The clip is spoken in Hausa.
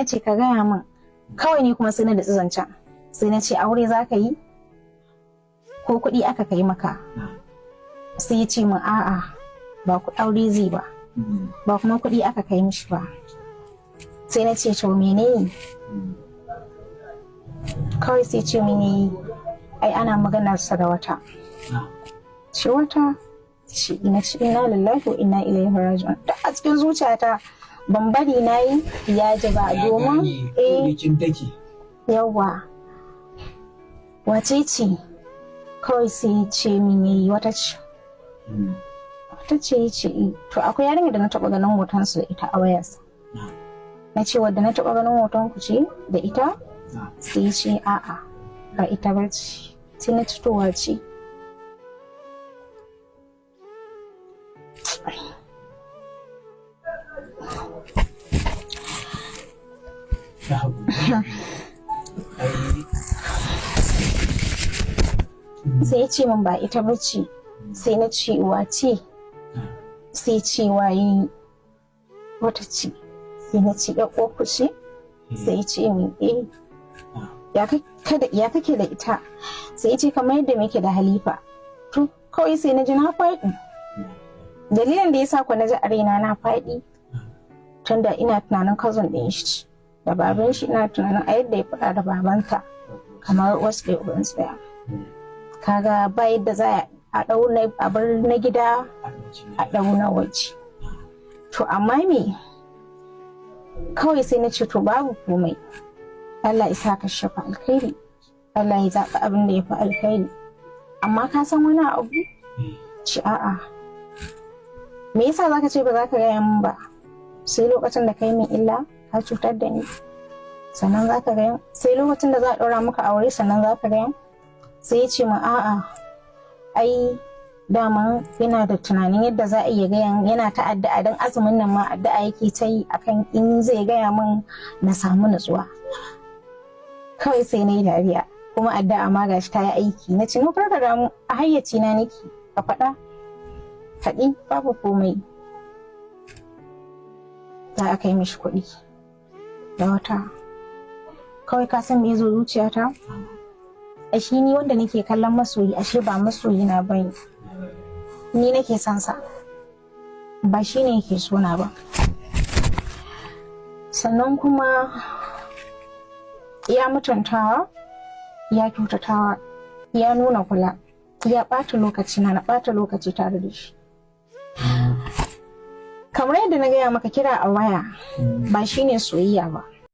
na ce ka gaya min. Kawai ni kuma sai na da zancen. Sai na ce aure za ka yi ko kuɗi aka kai maka. Sai ya ce min a'a ba ku aure zai ba, ba kuma kuɗi aka kai mishi ba. Sai na ce to menene? Kawai sai ce mini ai ana maganar sa da wata. Ce wata? Ce ina ce inna lillahi wa inna ilaihi raji'un. Da a cikin zuciyata ban bari na yi ya ji ba domin yawa wace ce? Kawai sai ce mini wata ce. Wata ce ya ce to akwai yarinya da na taɓa ganin hotonsu da ita a wayarsa. Na ce wadda na taɓa ganin hoton ku ce da ita? Sai ce a'a ba ita ba ce. Sai na fitowa ce. Sai ya ce min ba ita ba ce. Sai na ce wace? Sai ce waye wata ce. Sai na ce ya ƙofu ce. Sai ya ce min ya kake da ita. Sai ya ce kamar yadda muke da Halifa. To kawai sai na ji na faɗi. Dalilin da ya sa ku na ji a raina na faɗi tunda ina tunanin cousin ɗin shi da baban shi, ina tunanin a yadda ya faɗa da babanta kamar wasu ɗaya ubansu ɗaya. Kaga ba yadda za a ɗau a bar na gida a ɗau na waje. To amma me kawai sai na ce to babu komai, Allah ya sa ka shafa alkhairi, Allah ya zaɓi abin da ya fi alkhairi. Amma ka san wani abu? Ci a'a. Me yasa zaka ce ba za ka gaya min ba? Sai lokacin da kai min illa ka cutar da ni sannan za ka gaya? Sai lokacin da za a ɗaura maka aure sannan za ka gaya? Sai ya ce min a'a ai dama yana da tunanin yadda za a iya gaya, yana ta addu'a don azumin nan ma addu'a yake ta yi akan in zai gaya min na samu nutsuwa. Kawai sai na yi dariya, kuma addu'a ma gashi ta yi aiki. Na ce kar ka damu, a hayyaci na nake, ka faɗa faɗi babu komai. Za a kai mishi kuɗi da wata. Kawai ka san me ya zo zuciyata? Ashe ni wanda nake kallon masoyi ashe ba masoyi na bane. Ni nake son sa ba shi ne yake so na ba. Sannan kuma ya mutuntawa, ya kyautatawa, ya nuna kula, ya ɓata lokaci na ɓata lokaci tare da shi. Kamar yadda na gaya maka, kira a waya ba shi ne soyayya ba.